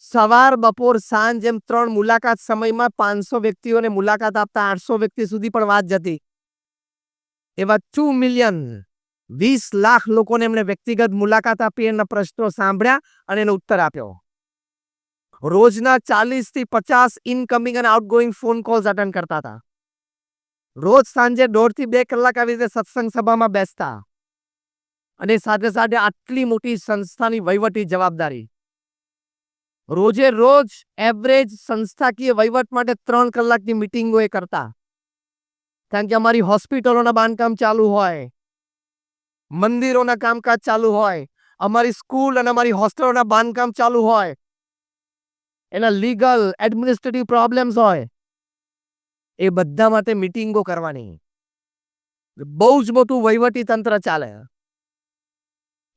સવાર, બપોર, સાંજ એમ 3 મુલાકાત સમયમાં 500 વ્યક્તિઓને મુલાકાત આપતા 800 વ્યક્તિ સુધી પણ વાત જતી. એવા 2 મિલિયન 20 લાખ લોકોને એમણે વ્યક્તિગત મુલાકાત આપી, એમના પ્રશ્નો સાંભળ્યા અને એનો ઉત્તર આપ્યો. રોજના 40 થી 50 ઇનકમિંગ અને આઉટગોઈંગ ફોન કોલ્સ અટેન્ડ કરતા હતા. રોજ સાંજે 1.5 થી 2 કલાક આવી રીતે સત્સંગ સભામાં બેસતા અને સાથે સાથે આટલી મોટી સંસ્થાની વહીવટી જવાબદારી. રોજે રોજ એવરેજ સંસ્થાકીય વહીવટ માટે 3 કલાકની મિટિંગો એ કરતા. કારણ કે અમારી હોસ્પિટલોના બાંધકામ ચાલુ હોય, મંદિરોના કામકાજ ચાલુ હોય, અમારી સ્કૂલ અને અમારી હોસ્ટેલોના બાંધકામ ચાલુ હોય, એના લીગલ એડમિનિસ્ટ્રેટિવ પ્રોબ્લેમ્સ હોય, એ બધા માટે મિટિંગો કરવાની. બહુ જ મોટું વહીવટી તંત્ર ચાલે.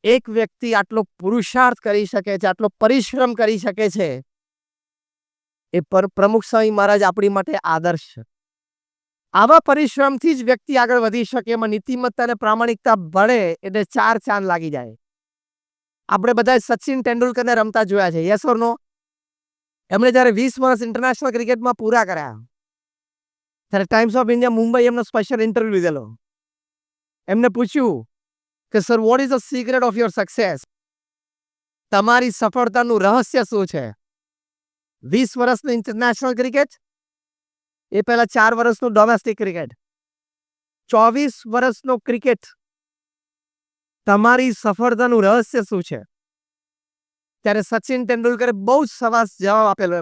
એક વ્યક્તિ આટલો પુરુષાર્થ કરી શકે છે, આટલો પરિશ્રમ કરી શકે છે, એ પ્રમુખ સ્વામી મહારાજ આપણી માટે આદર્શ છે. આવા પરિશ્રમથી જ વ્યક્તિ આગળ વધી શકે. એમાં નીતિમત્તા અને પ્રામાણિકતા ભળે એટલે 4 ચાંદ લાગી જાય. આપણે બધા સચિન તેંડુલકરને રમતા જોયા છે, યસ ઓર નો? એમણે જ્યારે 20 વર્ષ ઇન્ટરનેશનલ ક્રિકેટમાં પૂરા કર્યા ત્યારે ટાઈમ્સ ઓફ ઇન્ડિયા મુંબઈ એમનો સ્પેશિયલ ઇન્ટરવ્યુ લીધેલો. એમને પૂછ્યું કે sir, what is the secret of your success? તમારી સફળતાનું રહસ્ય શું છે? 20 વર્ષનું ઇન્ટરનેશનલ ક્રિકેટ, એ પહેલા 4 વર્ષનું ડોમેસ્ટિક ક્રિકેટ, 24 વર્ષનો ક્રિકેટ. તમારી સફળતાનું રહસ્ય શું છે? ત્યારે સચિન તેંડુલકરે બહુ જ સરસ જવાબ આપેલો.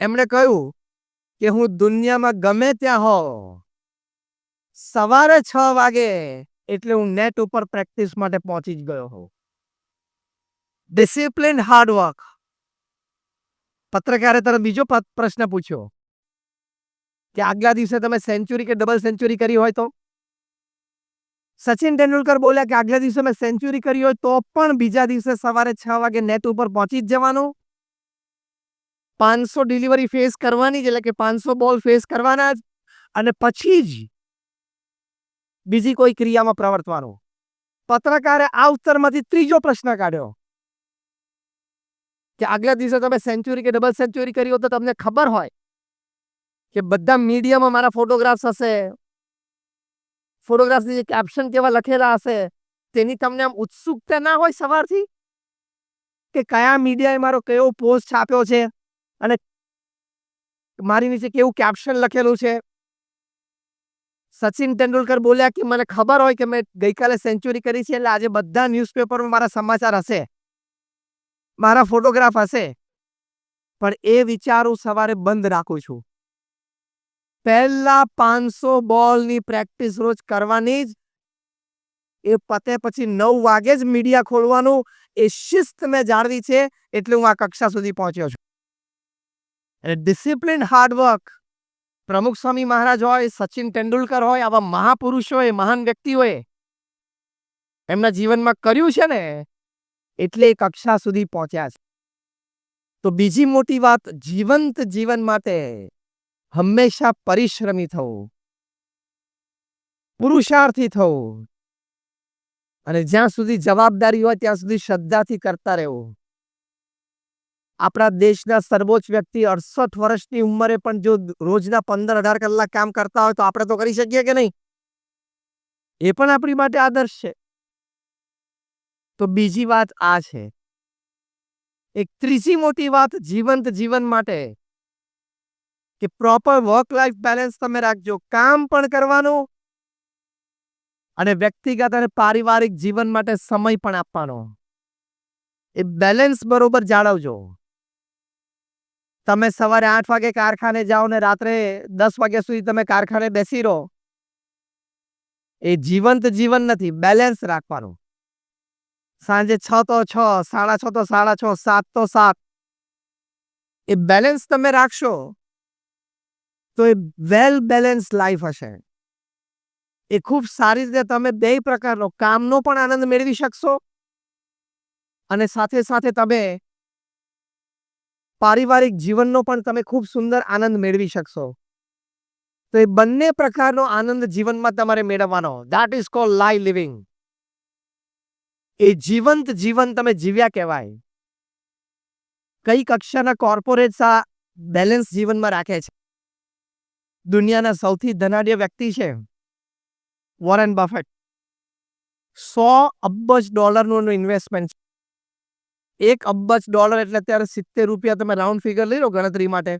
એમણે કહ્યું કે હું દુનિયામાં ગમે ત્યાં હોઉં, સવારે 6 વાગે એટલે હું નેટ ઉપર પ્રેક્ટિસ માટે પહોંચી જ ગયો હોઉં. Discipline, hard work. પત્રકારે તરત બીજો પ્રશ્ન પૂછ્યો કે આગલા દિવસે તમે સેન્ચુરી કે ડબલ સેન્ચુરી કરી હોય તો? સચિન તેંડુલકર બોલ્યા કે આગલા દિવસે મેં સેન્ચુરી કરી હોય તો પણ બીજા દિવસે સવારે 6 વાગે નેટ ઉપર પહોંચી જ જવાનું. 500 ડિલિવરી ફેસ કરવાની જ, એટલે કે 500 બોલ ફેસ કરવાના જ, અને પછી જ બીજી કોઈ ક્રિયામાં પ્રવર્તવાનું. પત્રકારે આ ઉત્તરમાંથી ત્રીજો પ્રશ્ન કાઢ્યો કે આગલા દિવસે તમે સેન્ચુરી કે ડબલ સેન્ચુરી કરી હોય તો તમને ખબર હોય કે બધા મીડિયામાં મારા ફોટોગ્રાફ્સ હશે, ફોટોગ્રાફ્સની જે કેપ્શન કેવા લખેલા હશે, તેની તમને આમ ઉત્સુકતા ના હોય સવારથી કે કયા મીડિયાએ મારો કયો પોસ્ટ છાપ્યો છે અને મારી નીચે કેવું કેપ્શન લખેલું છે? સચિન તેંડુલકર બોલ્યા કે મને ખબર હોય કે મેં ગઈકાલે સેન્ચુરી કરી છે, એટલે આજે બધા ન્યૂઝપેપરમાં મારા સમાચાર હશે, મારા ફોટોગ્રાફ હશે, પણ એ વિચાર હું સવારે બંધ રાખું છું. પહેલા 500 બોલની પ્રેક્ટિસ રોજ કરવાની જ. એ પતે પછી 9 વાગે જ મીડિયા ખોલવાનું. એ શિસ્ત મેં જાળવી છે, એટલે હું આ કક્ષા સુધી પહોંચ્યો છું. અને ડિસિપ્લિન, હાર્ડવર્ક પ્રમુખ સ્વામી મહારાજ હોય, સચિન તેંડુલકર હોય, આવા મહાપુરુષોએ, મહાન વ્યક્તિઓએ એમના જીવનમાં કર્યું છે ને, એટલે એ કક્ષા સુધી પહોંચ્યા છે. તો બીજી મોટી વાત, જીવંત જીવન માટે હંમેશા પરિશ્રમી થવું, પુરુષાર્થી થવું, અને જ્યાં સુધી જવાબદારી હોય ત્યાં સુધી શ્રદ્ધાથી કરતા રહેવું. આપણા દેશના સર્વોચ્ચ વ્યક્તિ 68 વર્ષની ઉંમરે પણ જો રોજના 15-18 કલાક કામ કરતા હોય તો આપણે તો કરી શકીએ કે નહીં? એ પણ આપણી માટે આદર્શ છે. તો બીજી વાત આ છે. એક ત્રીજી મોટી વાત જીવંત જીવન માટે કે પ્રોપર વર્ક લાઈફ બેલેન્સ તમે રાખજો. કામ પણ કરવાનું અને વ્યક્તિગત અને પારિવારિક જીવન માટે સમય પણ આપવાનો. એ બેલેન્સ બરોબર જાળવજો. તમે સવારે 8 વાગે કારખાને જાઓ ને રાત્રે 10 વાગ્યા સુધી તમે કારખાને બેસી રહો, એ જીવંત જીવન નથી. બેલેન્સ રાખવાનું. સાંજે 6 તો 6, 6:30 તો 6:30, 7 તો 7. એ બેલેન્સ તમે રાખશો તો એ વેલ બેલેન્સ લાઈફ હશે. એ ખૂબ સારી રીતે તમે બે પ્રકારનો કામનો પણ આનંદ મેળવી શકશો અને સાથે સાથે તમે પારિવારિક જીવનનો પણ તમે ખૂબ સુંદર આનંદ મેળવી શકશો. તો એ બંને પ્રકારનો આનંદ જીવનમાં તમારે મેળવવાનો. That is called live living. એ જીવંત જીવન તમે જીવ્યા કહેવાય. કઈ કક્ષાના કોર્પોરેટ્સ આ બેલેન્સ જીવનમાં રાખે છે? દુનિયાના સૌથી ધનાઢ્ય વ્યક્તિ છે વોરેન બફેટ. $100 અબજ ઇન્વેસ્ટમેન્ટ. $1 અબજ એટલે અત્યારે 70 રૂપિયા, તમે રાઉન્ડ ફિગર લઈ લો ગણતરી માટે,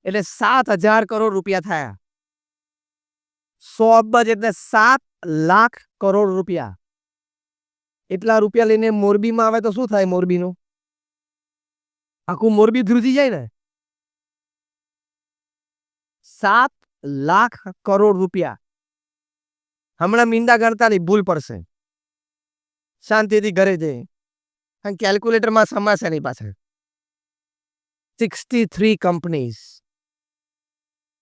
એટલે 7,000 કરોડ રૂપિયા થયા. 100 અબજ એટલે 7 લાખ કરોડ રૂપિયા. એટલા રૂપિયા લઈને મોરબીમાં આવે તો શું થાય? મોરબીનું આખું મોરબી ધ્રુજી જાય ને. 7 લાખ કરોડ રૂપિયા. હમણાં મીંડા ગણતા નહીં, ભૂલ પડશે. શાંતિથી ઘરે જઈ કેલ્ક્યુલેટરમાં સમાશે એની પાછળ. 63 કંપનીઝ.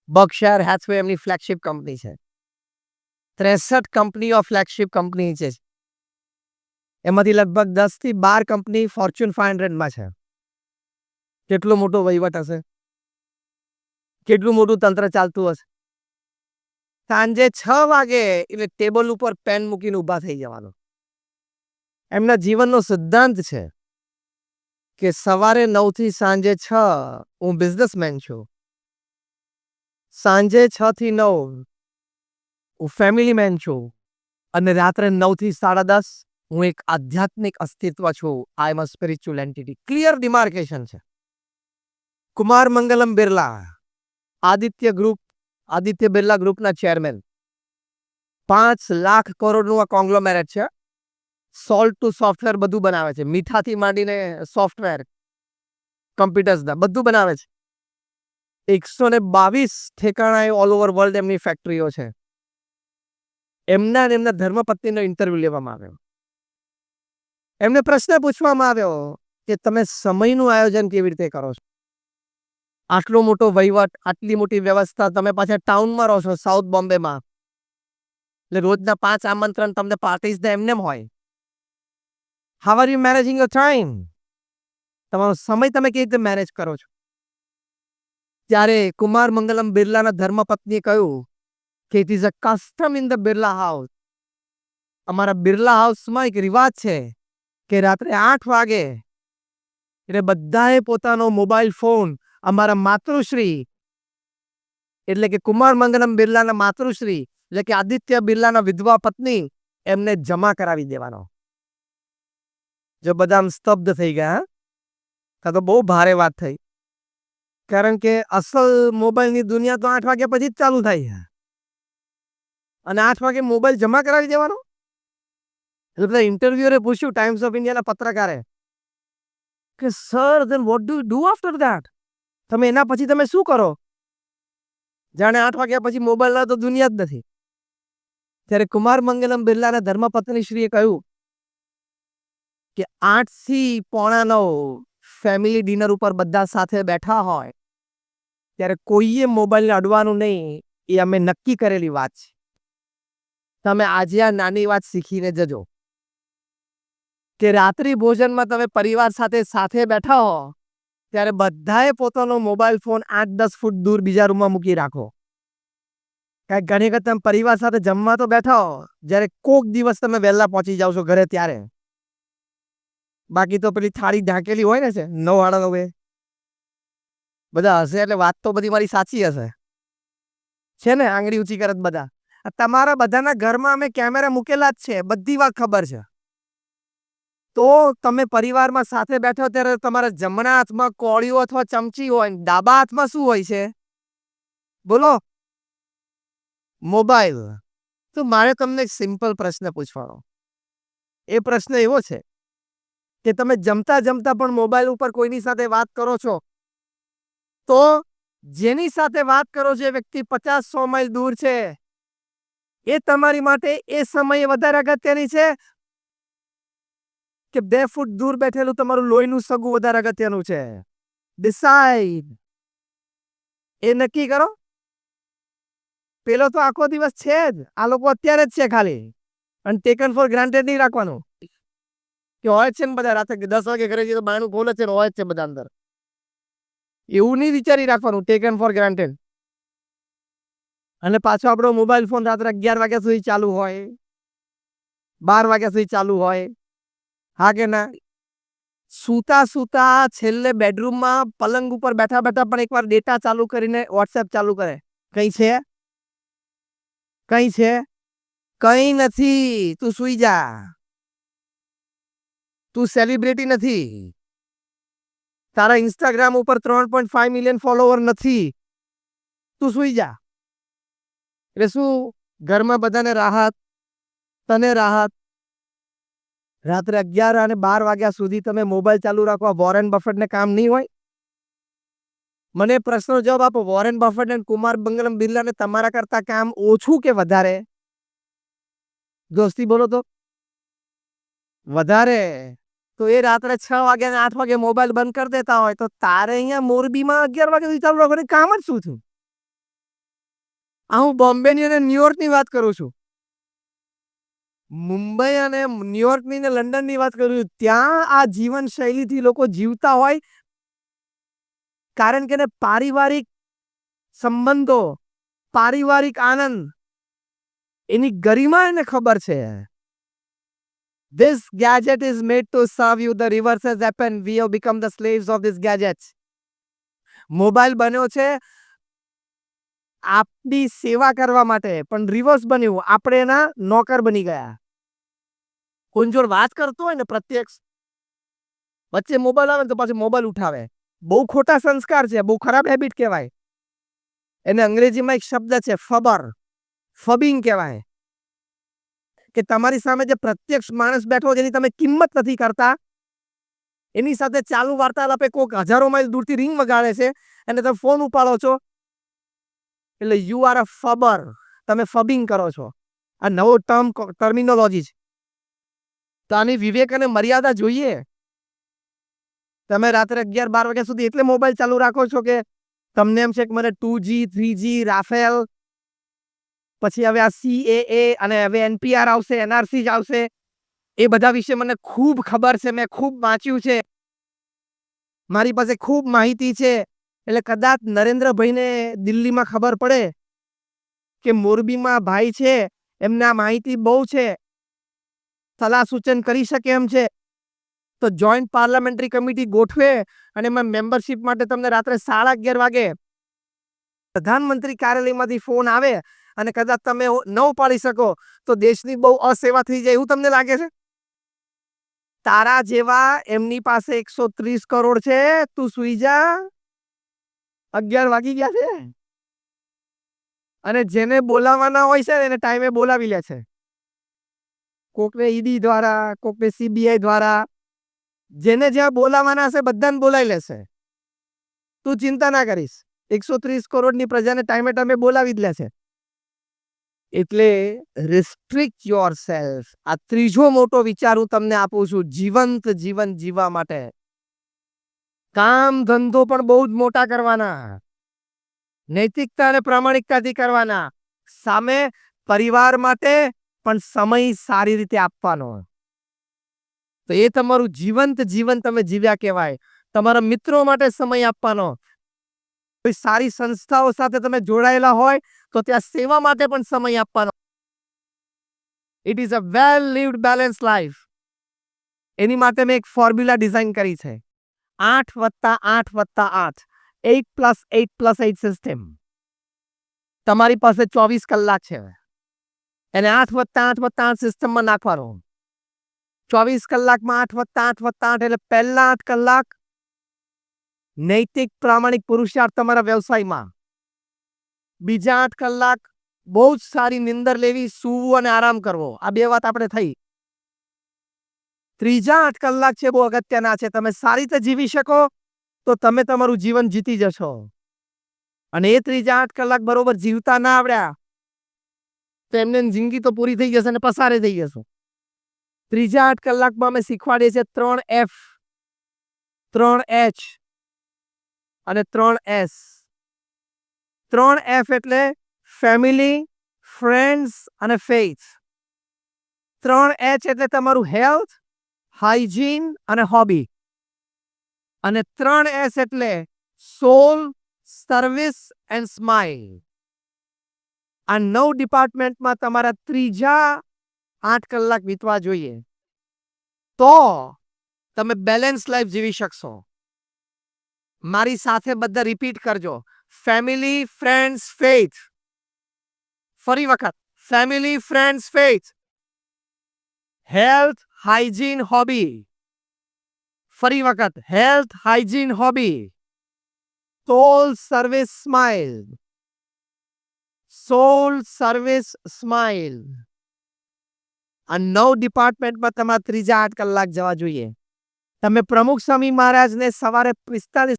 બર્કશાયર હેથવે એમની ફ્લેગશિપ કંપની છે. 63 કંપનીઓ ફ્લેગશિપ કંપની છે. એમાંથી લગભગ 10 થી 12 કંપની ફોર્ચ્યુન 500માં છે. કેટલો મોટો વહીવટ હશે, કેટલું મોટું તંત્ર ચાલતું હશે. સાંજે 6 વાગે એટલે ટેબલ ઉપર પેન મૂકીને ઊભા થઈ જવાનો. એમના જીવનનો સિદ્ધાંત છે કે સવારે 9 થી સાંજે 6 હું બિઝનેસમેન છું, સાંજે 6 થી 9 હું ફેમિલી મેન છું, અને રાત્રે 9 થી 10:30 હું એક આધ્યાત્મિક અસ્તિત્વ છું. I am a spiritual entity. Clear demarcation છે. કુમાર મંગલમ બિરલા, આદિત્ય બિરલા ગ્રુપના ચેરમેન, 5 લાખ કરોડનું આ કોંગ્લોમેરેટ છે. સોલ્ટ ટુ સોફ્ટવેર બધું બનાવે છે. મીઠાથી માંડીને સોફ્ટવેર, કમ્પ્યુટર્સના બધું બનાવે છે. 122 ઠેકાણાએ ઓલ ઓવર વર્લ્ડ એમની ફેક્ટરીઓ છે. એમના ધર્મપત્નીનો ઇન્ટરવ્યુ લેવામાં આવ્યો. એમને પ્રશ્ન પૂછવામાં આવ્યો કે તમે સમયનું આયોજન કેવી રીતે કરો છો? આટલો મોટો વહીવટ, આટલી મોટી વ્યવસ્થા, તમે પાછા ટાઉનમાં રહો છો, સાઉથ બોમ્બેમાં, એટલે રોજના 5 આમંત્રણ તમને પાર્ટીઝના એમનેમ હોય. How are you managing your time? તમારો સમય તમે કેવી રીતે મેનેજ કરો છો? ત્યારે કુમાર મંગલમ બિરલાના ધર્મપત્નીએ કહ્યું કે it is a custom in the Birla house. અમારા બિરલા હાઉસમાં એક રિવાજ છે કે રાત્રે 8 વાગે એટલે બધાએ પોતાનો મોબાઈલ ફોન અમારા માતૃશ્રી એટલે કે કુમાર મંગલમ બિરલાના માતૃશ્રી એટલે કે આદિત્ય બિરલાના વિધવા પત્ની એમને જમા કરાવી દેવાનો. જો બધા સ્તબ્ધ થઈ ગયા. આ તો બહુ ભારે વાત થઈ, કારણ કે અસલ મોબાઈલની દુનિયા તો 8 વાગ્યા પછી જ ચાલુ થાય. અને 8 વાગે મોબાઈલ જમા કરાવી દેવાનો. એટલે બધા ઇન્ટરવ્યુઅરે પૂછ્યું, ટાઈમ્સ ઓફ ઇન્ડિયાના પત્રકારે, કે sir then what do you do after that? તમે એના પછી તમે શું કરો? જાણે 8 વાગ્યા પછી મોબાઈલ ના તો દુનિયા જ નથી. ત્યારે કુમાર મંગલમ બિરલાના ધર્મપત્ની શ્રીએ કહ્યું કે 8 થી 8:45 ફેમિલી ડિનર ઉપર બધા સાથે બેઠા હોય ત્યારે કોઈએ મોબાઈલને અડવાનું નહીં. એ અમે નક્કી કરેલી વાત છે. તમે આજે આ નાની વાત શીખીને જજો કે રાત્રિ ભોજનમાં તમે પરિવાર સાથે બેઠા હો ત્યારે બધાએ પોતાનો મોબાઈલ ફોન 8-10 ફૂટ દૂર બીજા રૂમમાં મૂકી રાખો. કારણ કે ઘણી વખત તમે પરિવાર સાથે જમવા તો બેઠા હો, જ્યારે કોક દિવસ તમે વહેલા પહોંચી જાવ છો ઘરે ત્યારે. બાકી તો પેલી થાળી ઢાંકેલી હોય ને છે 9:30 બધા હશે એટલે વાત તો બધી મારી સાચી હશે, છે ને? આંગળી ઊંચી કરે બધા. તમારા બધાના ઘરમાં અમે કેમેરા મૂકેલા જ છે, બધી વાત ખબર છે. તો તમે પરિવારમાં સાથે બેઠો ત્યારે તમારા જમણા હાથમાં કોળીઓ અથવા ચમચી હોય, ડાબા હાથમાં શું હોય છે? બોલો. મોબાઈલ. તો મારે તમને એક સિમ્પલ પ્રશ્ન પૂછવાનો. એ પ્રશ્ન એવો છે કે તમે જમતા જમતા પણ મોબાઈલ ઉપર કોઈની સાથે વાત કરો છો, તો જેની સાથે વાત કરો છો એ વ્યક્તિ 50-100 માઇલ દૂર છે, એ તમારી માટે એ સમયે વધારે અગત્યની છે કે 2 ફૂટ દૂર બેઠેલું તમારું લોહીનું સગું વધારે અગત્યનું છે? ડિસાઈડ. એ નક્કી કરો. પેલો તો આખો દિવસ છે જ, આ લોકો અત્યારે જ છે ખાલી, અને ટેકન ફોર ગ્રાન્ટેડ નહીં રાખવાનું કે હોય છે ને બધા રાતે 10 વાગે ઘરે જઈએ તો બાયણું ખોલે છે ને હોય જ છે બધા અંદર. એવું નહીં વિચારી રાખવાનું ટેકન ફોર ગ્રાન્ટેડ. અને પાછો આપણો મોબાઈલ ફોન રાત્રે 11 વાગ્યા સુધી ચાલુ હોય, 12 વાગ્યા સુધી ચાલુ હોય. હા કે ના? સૂતા સૂતા છેલ્લે બેડરૂમમાં પલંગ ઉપર બેઠા બેઠા પણ એકવાર ડેટા ચાલુ કરીને વોટ્સએપ ચાલુ કરે. કઈ છે? કઈ છે? કઈ નથી. તું સૂઈ જા. તું સેલિબ્રિટી નથી. તારા ઇન્સ્ટાગ્રામ ઉપર 3.5 મિલિયન ફોલોવર નથી. તું સૂઈ જા. એટલે શું? ઘરમાં બધાને રાહત, તને રાહત. રાત્રે 11 અને 12 વાગ્યા સુધી તમે મોબાઈલ ચાલુ રાખો. વોરેન બફેટને કામ નહીં હોય? મને પ્રશ્નનો જવાબ આપો. વોરેન બફેટ અને કુમાર મંગલમ બિરલાને તમારા કરતા કામ ઓછું કે વધારે? દોસ્તી બોલો તો. વધારે. તો એ રાત્રે 6 વાગે અને 8 વાગે મોબાઈલ બંધ કરી દેતા હોય તો તારે અહીંયા મોરબીમાં 11 વાગે સુધી ચાલુ રાખવાનું કામ જ શું થયું? આ હું બોમ્બેની અને ન્યુયોર્કની વાત કરું છું. મુંબઈ અને ન્યુયોર્કની ને લંડનની વાત કરું છું. ત્યાં આ જીવનશૈલીથી લોકો જીવતા હોય કારણ કે એને પારિવારિક સંબંધો, પારિવારિક આનંદ, એની ગરિમા એને ખબર છે. This gadget is made to serve you. The reverse has happened. We have become the slaves of this gadget. Mobile બન્યો છે આપની સેવા કરવા માટે, પણ રિવર્સ બન્યું. આપણે એના નોકર બની ગયા. કોઈ જોડે વાત કરતો હોય ને પ્રત્યક્ષ, વચ્ચે મોબાઈલ આવે ને તો પાછું મોબાઈલ ઉઠાવે. બહુ ખોટા સંસ્કાર છે, બહુ ખરાબ હેબિટ કહેવાય. એને અંગ્રેજીમાં એક શબ્દ છે ફબર, ફબિંગ કહેવાય. કે તમારી સામે જે પ્રત્યક્ષ માણસ બેઠો જેની તમે કિંમત નથી કરતા, એની સાથે ચાલુ વાર્તાલાપે કોઈક હજારો માઇલ દૂરથી રિંગ વગાડે છે અને તમે ફોન ઉપાડો છો, એટલે યુ આર અ ફબર. તમે ફબિંગ કરો છો. આ નવો ટર્મિનોલોજી છે. તો આની વિવેક અને મર્યાદા જોઈએ. તમે રાત્રે 11-12 વાગ્યા સુધી એટલે મોબાઈલ ચાલુ રાખો છો કે તમને એમ છે કે મને 2G 3G રાફેલ, પછી હવે આ CAA અને હવે NPR આવશે, NRC જ આવશે, એ બધા વિશે મને ખૂબ ખબર છે, મેં ખૂબ વાંચ્યું છે, મારી પાસે ખૂબ માહિતી છે. એટલે કદાચ નરેન્દ્રભાઈને દિલ્હીમાં ખબર પડે કે મોરબીમાં ભાઈ છે, એમને આ માહિતી બહુ છે, સલાહ સૂચન કરી શકે એમ છે, તો જોઈન્ટ પાર્લામેન્ટરી કમિટી ગોઠવે અને એમાં મેમ્બરશિપ માટે તમને રાત્રે 11:30 વાગે પ્રધાનમંત્રી કાર્યાલયમાંથી ફોન આવે અને કદાચ તમે ન ઉપાડી શકો તો દેશની બહુ અસેવા થઈ જાય એવું તમને લાગે છે? તારા જેવા એમની પાસે 130 કરોડ છે. તું સુઈ જા. 11 વાગી ગયા છે. અને જેને બોલાવાના હોય છે એને ટાઈમે બોલાવી લે છે. કોકને ઈડી દ્વારા, કોકને CBI દ્વારા, જેને જ્યાં બોલાવાના હશે બધાને બોલાવી લેશે. તું ચિંતા ના કરીશ. 130 કરોડની પ્રજાને ટાઈમે ટાઈમે બોલાવી જ લેશે. એટલે રિસ્ટ્રિક્ટ યોરસેલ્ફ. આ ત્રીજો મોટો વિચાર હું તમને આપું છું જીવંત જીવન જીવવા માટે. કામ ધંધો પણ બહુ જ મોટા કરવાના, નૈતિકતા અને પ્રામાણિકતાથી કરવાના, સામે પરિવાર માટે પણ સમય સારી રીતે આપવાનો. તો એ તમારું જીવંત જીવન તમે જીવ્યા કહેવાય. તમારા મિત્રો માટે સમય આપવાનો, કોઈ સારી સંસ્થાઓ સાથે તમે જોડાયેલા હોય તો ત્યાં સેવા માટે પણ સમય આપવાનો. It is a well lived balance life. એની માટે મેં એક ફોર્મ્યુલા ડિઝાઇન કરી છે. 8+8+8, 8+8+8 સિસ્ટમ. તમારી પાસે 24 કલાક છે, એને 8+8+8 સિસ્ટમમાં નાખવાનો. 24 કલાકમાં 8+8+8 એટલે પહેલા 8 કલાક નૈતિક પ્રામાણિક પુરુષાર્થ તમારા વ્યવસાયમાં, બીજા 8 કલાક બહુ જ સારી નિંદર લેવી, સૂવું અને આરામ કરવો. આ બે વાત આપણે થઈ. ત્રીજા 8 કલાક છે બહુ અગત્યના છે. તમે સારી રીતે જીવી શકો તો તમે તમારું જીવન જીતી જશો. અને એ ત્રીજા 8 કલાક બરોબર જીવતા ના આવડ્યા તો એમને જિંદગી તો પૂરી થઈ જશે અને પસારે થઈ જશો. ત્રીજા 8 કલાકમાં અમે શીખવાડીએ છીએ 3F, 3H અને 3S. 3F એટલે ફેમિલી, ફ્રેન્ડ્સ અને ફેઇથ. 3H એટલે તમારું હેલ્થ, હાઇજીન અને હોબી. અને 3S એટલે સોલ, સર્વિસ એન્ડ સ્માઇલ. આ 9 ડિપાર્ટમેન્ટમાં તમારા ત્રીજા 8 કલાક વીતવા જોઈએ. તો તમે બેલેન્સ લાઈફ જીવી શકશો. મારી સાથે બધા રિપીટ કરજો. Family, friends, faith. ફરી વખત, family, friends, faith. Health, hygiene, hobby. ફરી વખત, હેલ્થ, હાઇજીન, હોબી. સોલ, સર્વિસ, સ્માઇલ. સોલ, સર્વિસ, સ્માઇલ. આ 9 ડિપાર્ટમેન્ટમાં તમારા ત્રીજા 8 કલાક જવા જોઈએ. તમે પ્રમુખ સ્વામી મહારાજને સવારે 45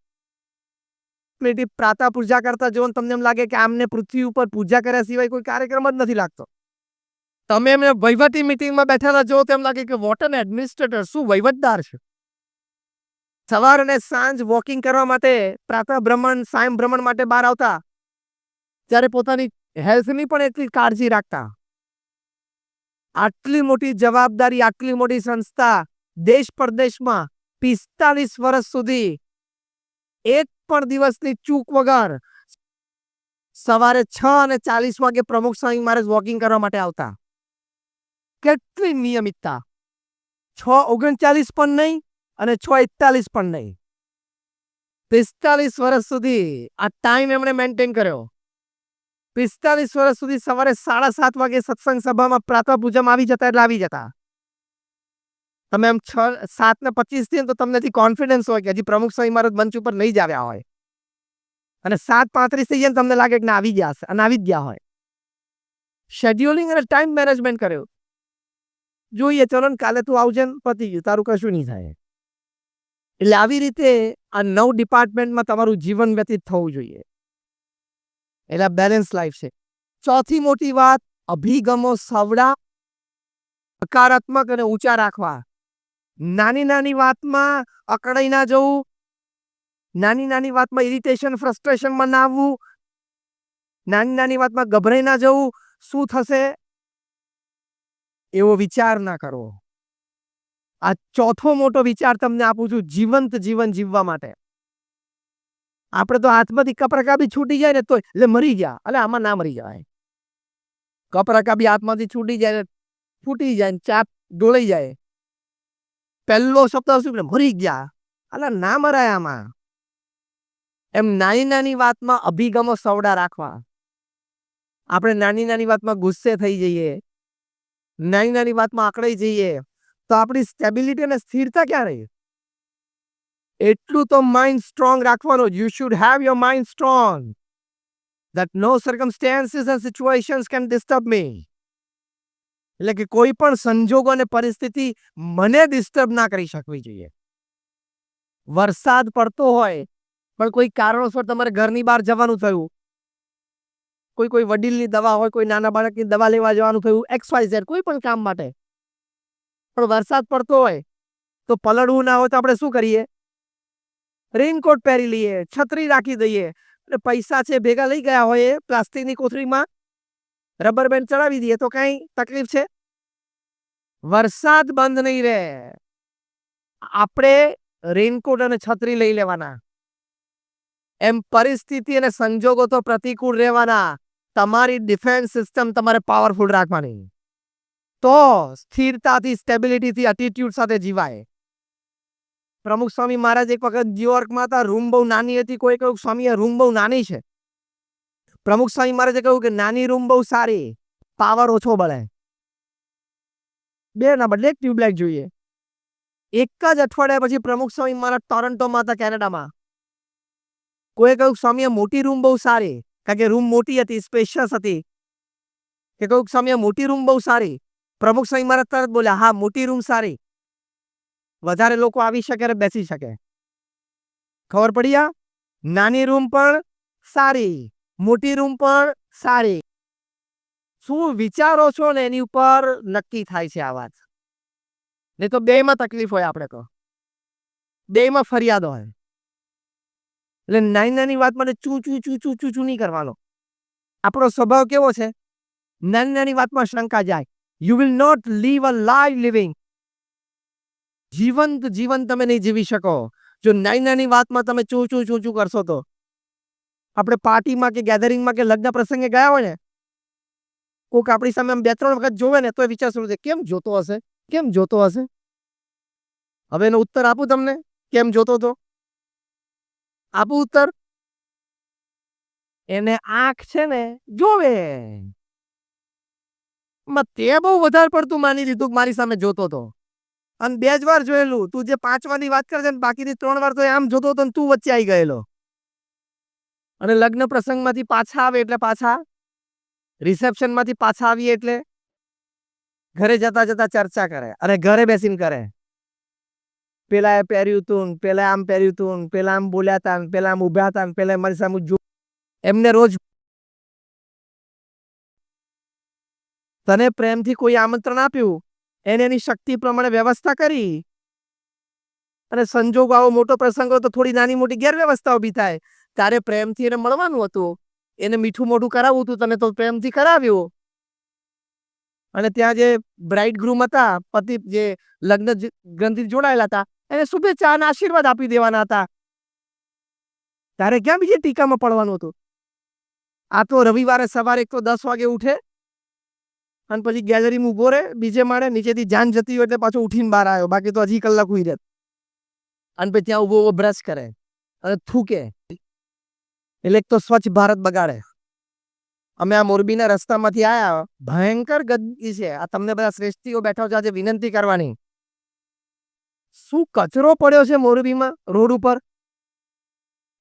મિનિટ પ્રાતઃ પૂજા કરતા જો તમને એમ લાગે કે આમને પૃથ્વી ઉપર પૂજા કર્યા સિવાય કોઈ કાર્યક્રમ જ નથી લાગતો. તમે એમને વહીવટી મિટિંગમાં બેઠેલા જો તેમ લાગે કે વોટ એન એડમિનિસ્ટ્રેટર, શું વહીવટદાર છે. સવાર અને સાંજ વોકિંગ કરવા માટે, પ્રાતઃ ભ્રમણ, સાયં ભ્રમણ માટે બહાર આવતા, ત્યારે પોતાની હેલ્થની પણ એટલી કાળજી રાખતા. આટલી મોટી જવાબદારી, આટલી મોટી સંસ્થા, દેશ પરદેશમાં 45 વર્ષ સુધી એક પણ દિવસની ચૂક વગર સવારે 6:40 વાગે પ્રમુખ સ્વામી મહારાજ વોકિંગ કરવા માટે આવતા. કેટલી નિયમિતતા. 6:39 પણ નહીં અને 6:41 પણ નહીં. 45 વર્ષ સુધી આ ટાઈમ એમણે મેન્ટેન કર્યો. 45 વર્ષ સુધી સવારે 7:30 વાગે સત્સંગ સભામાં પ્રાતઃ પૂજામાં આવી જતા એટલે આવી જતા. તમે એમ 7:25 થી તો તમને કોન્ફિડન્સ હોય કે હજી પ્રમુખ સ્વામી મહારાજ મંચ ઉપર નહીં જ આવ્યા હોય. અને 7:35 થઈ જાય તમને લાગે કે ના આવી ગયા હશે, અને આવી જ ગયા હોય. શેડ્યુલિંગ અને ટાઈમ મેનેજમેન્ટ કર્યું. જોઈએ ચલો ને કાલે તું આવજે ને પતી ગયું, તારું કશું નહીં થાય. એટલે આવી રીતે આ 9 ડિપાર્ટમેન્ટમાં તમારું જીવન વ્યતીત થવું જોઈએ. એટલે બેલેન્સ લાઈફ છે. ચોથી મોટી વાત, અભિગમો સવડા, હકારાત્મક અને ઊંચા રાખવા. નાની નાની વાતમાં અકળાઈ ના જવું, નાની નાની વાતમાં ઇરિટેશન, ફ્રસ્ટ્રેશનમાં ના આવવું, નાની નાની વાતમાં ગભરાઈ ના જવું. શું થશે એવો વિચાર ના કરવો. આ ચોથો મોટો વિચાર તમને આપું છું જીવંત જીવન જીવવા માટે. આપણે તો હાથમાંથી કપરકા બી છૂટી જાય ને તો એટલે મરી ગયા, એટલે આમાં ના મરી જાય. કપરકા બી હાથમાંથી છૂટી જાય, ફૂટી જાય, ચાપ ડોળાઈ જાય. પહેલો શબ્દ શું, મરી ગયા, એટલે ના મરાય આમાં. એમ નાની નાની વાતમાં અભિગમો સવડા રાખવા. આપણે નાની નાની વાતમાં ગુસ્સે થઈ જઈએ, નાની નાની વાતમાં આકળાઈ જઈએ તો આપણી સ્ટેબિલિટી અને સ્થિરતા ક્યાં રહી? એટલું તો માઇન્ડ સ્ટ્રોંગ રાખવાનું. You should have your mind strong that no circumstances and situations can disturb me. એટલે કે કોઈ પણ સંજોગો અને પરિસ્થિતિ મને ડિસ્ટર્બ ના કરી શકવી જોઈએ. વરસાદ પડતો હોય પણ કોઈ કારણોસર તમારે ઘરની બહાર જવાનું થયું, કોઈ વડીલની દવા હોય, કોઈ નાના બાળકની દવા લેવા જવાનું થયું, XYZ કોઈ પણ કામ માટે, પણ વરસાદ પડતો હોય તો પલળવું ના હોય તો આપણે શું કરીએ? રેઇનકોટ પહેરી લઈએ, છત્રી રાખી દઈએ. એટલે પૈસા છે ભેગા લઈ ગયા હોય પ્લાસ્ટિકની કોથળીમાં રબર બેન્ડ ચડાવી દઈએ તો કઈ તકલીફ છે? વરસાદ બંધ નહીં રહે, આપણે રેઇનકોટ અને છત્રી લઈ લેવાના. એમ પરિસ્થિતિ અને સંજોગો તો પ્રતિકૂળ રહેવાના. તમારી ડિફેન્સ સિસ્ટમ તમારે પાવરફુલ રાખવાની. તો સ્થિરતાથી, સ્ટેબિલિટીથી, એટીટ્યુડ સાથે જીવાય. પ્રમુખ સ્વામી મહારાજ એક વખત ન્યુયોર્કમાં હતા. રૂમ બહુ નાની હતી. કોઈ કહ્યું સ્વામી રૂમ બહુ નાની છે. પ્રમુખ સ્વામી મહારાજે કહ્યું કે નાની રૂમ બહુ સારી, પાવર ઓછો બળે. 2 ના બદલે 1 ટ્યુબલાઇટ જોઈએ. એક જ અઠવાડિયા પછી પ્રમુખ સ્વામી મહારાજ ટોરન્ટોમાં હતા, કેનેડામાં. કોઈ કહ્યું સ્વામી મોટી રૂમ બહુ સારી, કારણ કે રૂમ મોટી હતી, સ્પેશિયસ હતી. કે કહ્યું સ્વામી મોટી રૂમ બહુ સારી. પ્રમુખ સ્વામી મહારાજ તરત બોલ્યા, હા મોટી રૂમ સારી, વધારે લોકો આવી શકે અને બેસી શકે. ખબર પડી? આ નાની રૂમ પણ સારી, મોટી રૂમ પણ સારી. શું વિચારો છો ને એની ઉપર નક્કી થાય છે આ વાત. નહીં તો બેમાં તકલીફ હોય. આપણે તો બેમાં ફરિયાદ હોય. એટલે નાની નાની વાત મને ચૂ ચૂ ચૂ ચૂ ચૂ ચૂ નહીં કરવાનો. આપણો સ્વભાવ કેવો છે? નાની નાની વાતમાં શંકા જાય. You will not live a live living. જીવંત જીવન તમે નહીં જીવી શકો જો નાની નાની વાતમાં તમે ચૂ ચૂ ચૂ ચૂ કરશો તો. આપણે પાર્ટીમાં કે ગેધરિંગમાં કે લગ્ન પ્રસંગે ગયા હોય ને, કોઈક આપણી સામે 2-3 વખત જોવે ને તો વિચાર શરૂ થાય, કેમ જોતો હશે, કેમ જોતો હશે. હવે એનો ઉત્તર આપું તમને, કેમ જોતો તો? આપું ઉત્તર? એને આંખ છે ને જોવે. તે બહુ વધારે પડતું માની લીધું કે મારી સામે જોતો તો. અને 2 જ વાર જોયેલું. તું જે 5 વારની વાત કરે છે ને બાકીની 3 વાર તો આમ જોતો તો ને તું વચ્ચે આવી ગયેલો. અને લગ્ન પ્રસંગમાંથી પાછા આવે એટલે પાછા, રિસેપ્શનમાંથી પાછા આવીએ એટલે ઘરે જતા જતા ચર્ચા કરે. અને ઘરે બેસીને કરે. પેલા એ પહેર્યું તું, પેલા આમ પહેર્યું તું, પેલા આમ બોલ્યા તા, પેલા આમ ઉભા હતા, પેલા મારી સામે એમને રોજ તને પ્રેમથી કોઈ આમંત્રણ આપ્યું, એને એની શક્તિ પ્રમાણે વ્યવસ્થા કરી. અને સંજોગ આવો મોટો પ્રસંગ હોય તો થોડી નાની મોટી ગેરવ્યવસ્થા ઊભી થાય. તારે પ્રેમથી એને મળવાનું હતું. એને મીઠું મોઢું કરાવવું હતું, તને તો પ્રેમથી કરાવ્યું. અને ત્યાં જે બ્રાઇડ ગ્રૂમ હતા, પતિ જે લગ્ન ગ્રંથિથી જોડાયેલા હતા, એને શુભેચ્છા અને આશીર્વાદ આપી દેવાના હતા. તારે ક્યાં બીજી ટીકામાં પડવાનું હતું? આ તો રવિવારે સવારે એક તો 10 વાગે ઉઠે અને પછી ગેલેરીમાં ઊભો રહે, બીજે માળે, નીચેથી જાન જતી હોય એટલે પાછો ઉઠીને બહાર આવ્યો, બાકી તો હજી કલાક હુઈ રહેત. અને પછી ત્યાં ઊભો બ્રશ કરે અને થૂકે. એટલે એક તો સ્વચ્છ ભારત બગાડે. અમે આ મોરબીના રસ્તામાંથી આયા, ભયંકર ગંદકી છે. આ તમને બધા શ્રેષ્ઠીઓ બેઠા છો આજે વિનંતી કરવાની. શું કચરો પડ્યો છે મોરબીમાં રોડ ઉપર.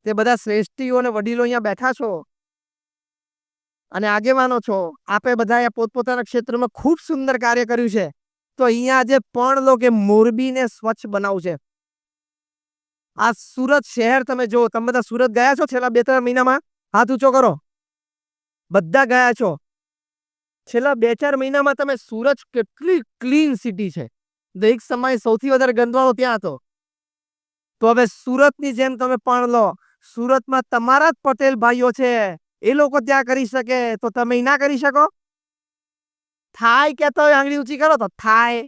તે બધા શ્રેષ્ઠીઓ અને વડીલો અહીંયા બેઠા છો અને આગેવાનો છો. આપે બધાએ પોતપોતાના ક્ષેત્રમાં ખૂબ સુંદર કાર્ય કર્યું છે. તો અહીંયા આજે પણ લો કે મોરબીને સ્વચ્છ બનાવવું છે. આ સુરત શહેર તમે જો, તમે બધા સુરત ગયા છો છેલ્લા 2-3 મહિનામાં? હાથ ઊંચો કરો. બધા ગયા છો. છેલ્લા 2-4 મહિનામાં તમે સુરત કેટલી ક્લીન સિટી છે. એક સમયે સૌથી વધારે ગંદવાળો ત્યાં હતો. તો હવે સુરતની જેમ તમે પણ લો. સુરતમાં તમારા જ પટેલ ભાઈઓ છે, એ લોકો ત્યાં કરી શકે તો તમે ના કરી શકો? થાય કેતો હોય આંગળી ઊંચી કરો તો થાય.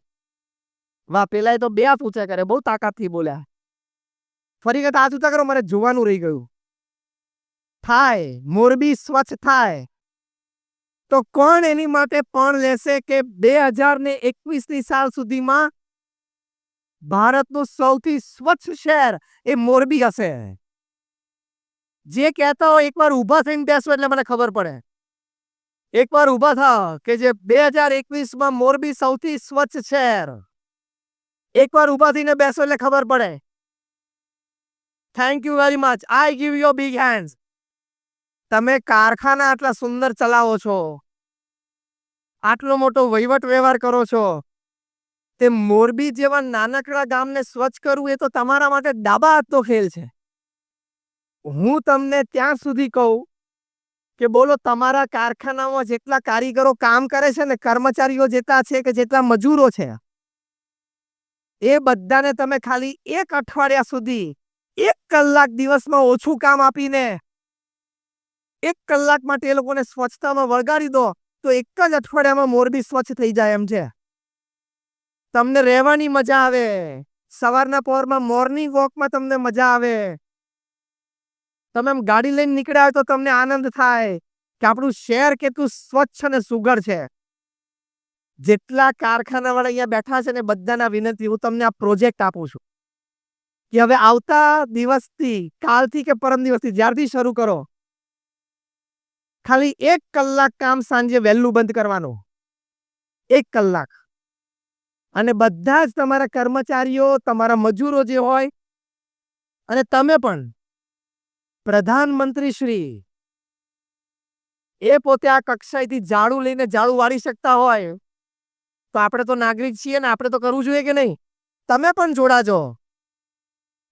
વાહ, પેલા તો 2 હાથ ઊંચા કરે, બહુ તાકાતથી બોલ્યા. ફરી વખત હાથ ઊંચા કરો, મારે જોવાનું રહી ગયું. થાય, મોરબી સ્વચ્છ થાય. તો કોણ એની માટે પણ લેશે કે 2021ની સાલ સુધીમાં ભારતનું સૌથી સ્વચ્છ શહેર એ મોરબી હશે? જે કહેતા હોય એકવાર ઊભા થઈને બેસો એટલે મને ખબર પડે. એકવાર ઊભા થાઓ કે જે 2021માં મોરબી સૌથી સ્વચ્છ શહેર. એકવાર ઊભા થઈને બેસો એટલે ખબર પડે. Thank you very much. I give you big hands. તમે કારખાના આટલા સુંદર ચલાવો છો, આટલો મોટો વહીવટ વ્યવહાર કરો છો, તે મોરબી જેવા નાનકડા ગામને સ્વચ્છ કરવું એ તો તમારા માટે ડાબા હાથનો ખેલ છે. હું તમને ત્યાં સુધી કહું કે બોલો તમારા કારખાનામાં જેટલા કારીગરો કામ કરે છે ને, કર્મચારીઓ જેટલા છે કે જેટલા મજૂરો છે, એ બધાને તમે ખાલી 1 અઠવાડિયા સુધી 1 કલાક દિવસમાં ઓછું કામ આપીને 1 કલાક માટે એ લોકોને સ્વચ્છતામાં વળગાડી દો તો એક જ અઠવાડિયામાં મોરબી સ્વચ્છ થઈ જાય એમ છે. તમને રહેવાની મજા આવે. સવારના પહોરમાં મોર્નિંગ વોકમાં તમને મજા આવે. તમે એમ ગાડી લઈને નીકળ્યા હોય તો તમને આનંદ થાય કે આપણું શહેર કેટલું સ્વચ્છ અને સુઘડ છે. જેટલા કારખાનાવાળા અહીંયા બેઠા છે ને બધાના વિનંતી, હું તમને આ પ્રોજેક્ટ આપું છું કે હવે આવતા દિવસથી, કાલથી કે પરમ દિવસથી, જ્યારથી શરૂ કરો, ખાલી 1 કલાક કામ સાંજે વહેલું બંધ કરવાનું. 1 કલાક. અને બધા જ તમારા કર્મચારીઓ, તમારા મજૂરો જે હોય અને તમે પણ, પ્રધાનમંત્રી શ્રી એ પોતે આ કક્ષાએથી ઝાડુ લઈને ઝાડુ વાળી શકતા હોય તો આપણે તો નાગરિક છીએ ને, આપણે તો કરવું જોઈએ કે નહીં? તમે પણ જોડાજો.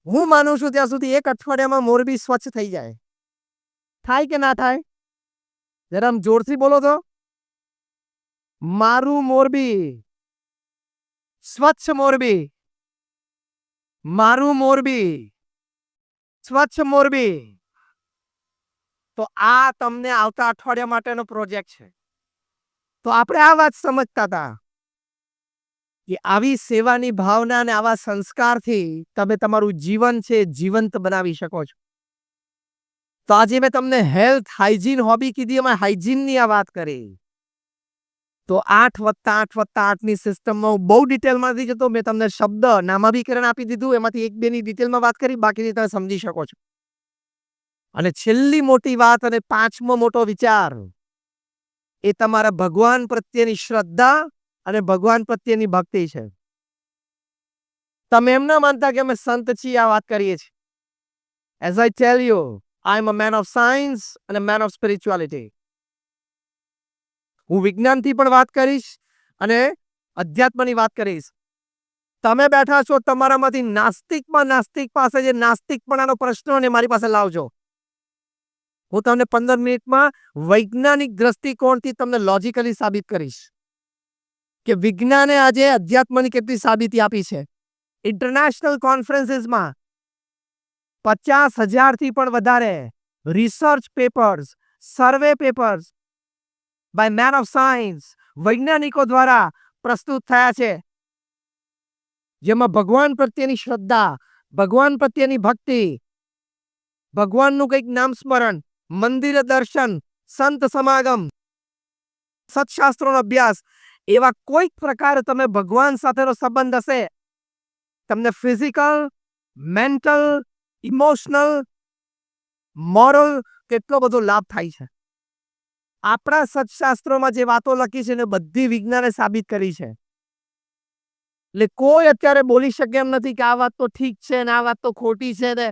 હું માનું છું ત્યાં સુધી 1 અઠવાડિયામાં મોરબી સ્વચ્છ થઈ જાય. થાય કે ના થાય? જરા આમ જોરથી બોલો તો. મારું મોરબી, સ્વચ્છ મોરબી, મારું મોરબી, સ્વચ્છ મોરબી. તો આ તમને આવતા અઠવાડિયા માટેનો પ્રોજેક્ટ છે. તો આપણે આ વાત સમજતા હતા કે આવી સેવાની ભાવના અને આવા સંસ્કારથી તમે તમારું જીવન છે જીવંત બનાવી શકો છો. તો આજે મેં તમને હેલ્થ હાઇજીન હોબી કીધી, એમાં હાઇજીનની આ વાત કરી. તો 8+8+8 ની સિસ્ટમમાં હું બહુ ડિટેલમાં નથી જતો. મેં તમને શબ્દ નામાભીકરણ આપી દીધું. એમાંથી 1-2 ની ડિટેલમાં વાત કરી, બાકીની તમે સમજી શકો છો. અને છેલ્લી મોટી વાત અને 5મો મોટો વિચાર એ તમારા ભગવાન પ્રત્યેની શ્રદ્ધા અને ભગવાન પ્રત્યેની ભક્તિ છે. તમે એમ ના માનતા કે અમે સંત છીએ આ વાત કરીએ છીએ. As I tell you, I am a man of science અને મેન ઓફ સ્પિરિચ્યુઆલિટી. હું વિજ્ઞાનથી પણ વાત કરીશ અને અધ્યાત્મની વાત કરીશ. તમે બેઠા છો તમારામાંથી નાસ્તિકમાં નાસ્તિક પાસે જે નાસ્તિકપણાનો પ્રશ્ન અને મારી પાસે લાવજો. હું તમને 15 મિનિટમાં વૈજ્ઞાનિક દ્રષ્ટિકોણથી તમને લોજિકલી સાબિત કરીશ કે વિજ્ઞાને આજે અધ્યાત્મની કેટલી સાબિતી આપી છે. ઇન્ટરનેશનલ કોન્ફરન્સીસમાં 50,000થી પણ વધારે research papers, survey papers by man of science, વૈજ્ઞાનિકો દ્વારા પ્રસ્તુત થયા છે, જેમાં ભગવાન પ્રત્યેની શ્રદ્ધા, ભગવાન પ્રત્યેની ભક્તિ, ભગવાનનું કંઈક નામ સ્મરણ, મંદિર દર્શન, સંત સમાગમ, સત્શાસ્ત્રોનો અભ્યાસ, એવા કોઈક પ્રકારે તમે ભગવાન સાથેનો સંબંધ હશે, તમને ફિઝિકલ, મેન્ટલ, ઇમોશનલ, મોરલ કેટલો બધો લાભ થાય છે. આપણા સત્શાસ્ત્રોમાં જે વાતો લખી છે ને બધી વિજ્ઞાને સાબિત કરી છે. એટલે કોઈ અત્યારે બોલી શકે એમ નથી કે આ વાત તો ઠીક છે ને આ વાત તો ખોટી છે ને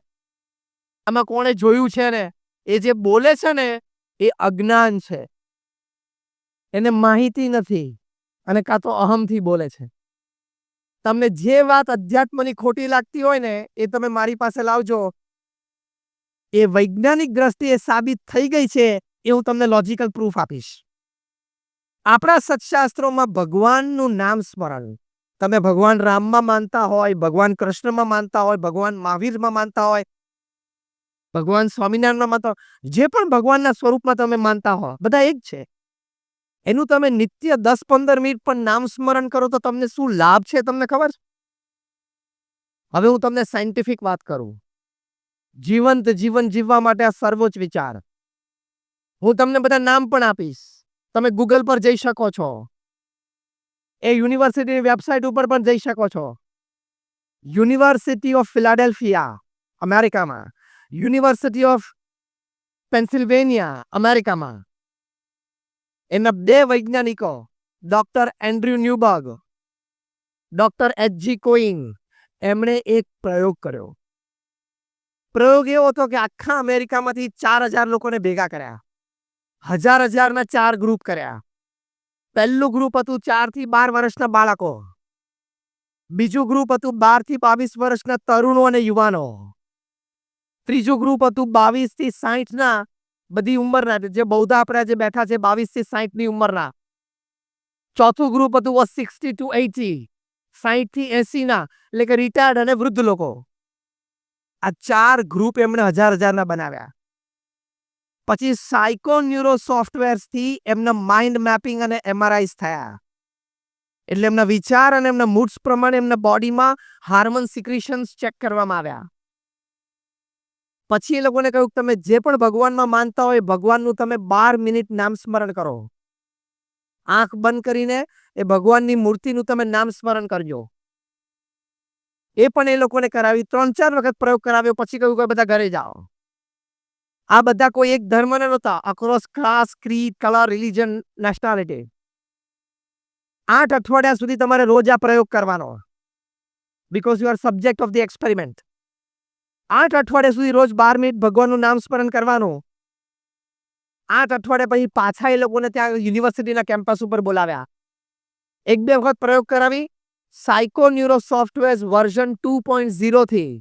આમાં કોણે જોયું છે ને. એ જે બોલે છે ને એ અજ્ઞાન છે, એને માહિતી નથી અને કાં તો અહમથી બોલે છે. તમને જે વાત અધ્યાત્મની ખોટી લાગતી હોય ને એ તમે મારી પાસે લાવજો. એ વૈજ્ઞાનિક દ્રષ્ટિએ સાબિત થઈ ગઈ છે એ હું તમને લોજિકલ પ્રૂફ આપીશ. આપણા સત્શાસ્ત્રોમાં ભગવાનનું નામ સ્મરણ, તમે ભગવાન રામમાં માનતા હોય, ભગવાન કૃષ્ણમાં માનતા હોય, ભગવાન મહાવીરમાં માનતા હોય, ભગવાન સ્વામિનારાયણમાં માનતા હોય, જે પણ ભગવાનના સ્વરૂપમાં તમે માનતા હો બધા એક છે. એનું તમે નિત્ય 10-15 મિનિટ પણ નામ સ્મરણ કરો તો તમને શું લાભ છે તમને ખબર છે? હવે હું તમને સાયન્ટિફિક વાત કરું. જીવંત જીવન જીવવા માટે આ સર્વોચ્ચ વિચાર. હું તમને બધા નામ પણ આપીશ, તમે ગૂગલ પર જઈ શકો છો, એ યુનિવર્સિટીની વેબસાઇટ ઉપર પણ જઈ શકો છો. યુનિવર્સિટી ઓફ ફિલાડેલ્ફિયા અમેરિકામાં, યુનિવર્સિટી ઓફ પેન્સિલ્વેનિયા અમેરિકામાં, એના 2 વૈજ્ઞાનિકો doctor Andrew Newberg, doctor H G. કોઈન, એમણે એક પ્રયોગ કર્યો. પ્રયોગ એવો હતો કે આખા અમેરિકામાંથી 4,000 લોકોને ભેગા કર્યા, 1,000-1,000ના 4 ગ્રુપ કર્યા. પહેલું ગ્રુપ હતું 4 થી 12 વર્ષના બાળકો, બીજું ગ્રુપ હતું 12 થી 22 વર્ષના તરુણો અને યુવાનો, ત્રીજું ગ્રુપ હતું 22 થી 60ના બધી ઉંમરના, જે બૌદ્ધા આપણા જે બેઠા છે 22 થી 60ની ઉંમરના, ચોથું ગ્રુપ હતું 60 to 80, 60 થી 80ના એટલે કે રિટાયર્ડ અને વૃદ્ધ લોકો. આ 4 ગ્રુપ એમણે 1,000-1,000ના બનાવ્યા. પછી સાયકો ન્યુરો સોફ્ટવેર્સથી એમના માઇન્ડ મેપિંગ અને એમઆરઆઈસ થયા. એટલે એમના વિચાર અને એમના મૂડ્સ પ્રમાણે એમના બોડીમાં હાર્મોન સિક્રેશન્સ ચેક કરવામાં આવ્યા. પછી એ લોકોને કહ્યું તમે જે પણ ભગવાનમાં માનતા હોય ભગવાનનું તમે 12 મિનિટ નામ સ્મરણ કરો. આંખ બંધ કરીને એ ભગવાનની મૂર્તિનું તમે નામ સ્મરણ કરજો. એ પણ એ લોકોને કરાવ્યું, 3-4 વખત પ્રયોગ કરાવ્યો, પછી કહ્યું કે બધા ઘરે જાઓ. આ બધા કોઈ એક ધર્મના નહોતા, across class, creed, colour, religion, nationality. 8 અઠવાડિયા સુધી તમારે રોજ આ પ્રયોગ કરવાનો, because you are subject of the experiment. 8 અઠવાડિયા સુધી રોજ 12 મિનિટ ભગવાનનું નામ સ્મરણ કરવાનું. 8 અઠવાડિયા પછી પાછા એ લોકોને ત્યાં યુનિવર્સિટીના કેમ્પસ ઉપર બોલાવ્યા. 1-2 વખત પ્રયોગ કરાવી સાયકો ન્યુરો સોફ્ટવેર વર્ઝન 2.0 થી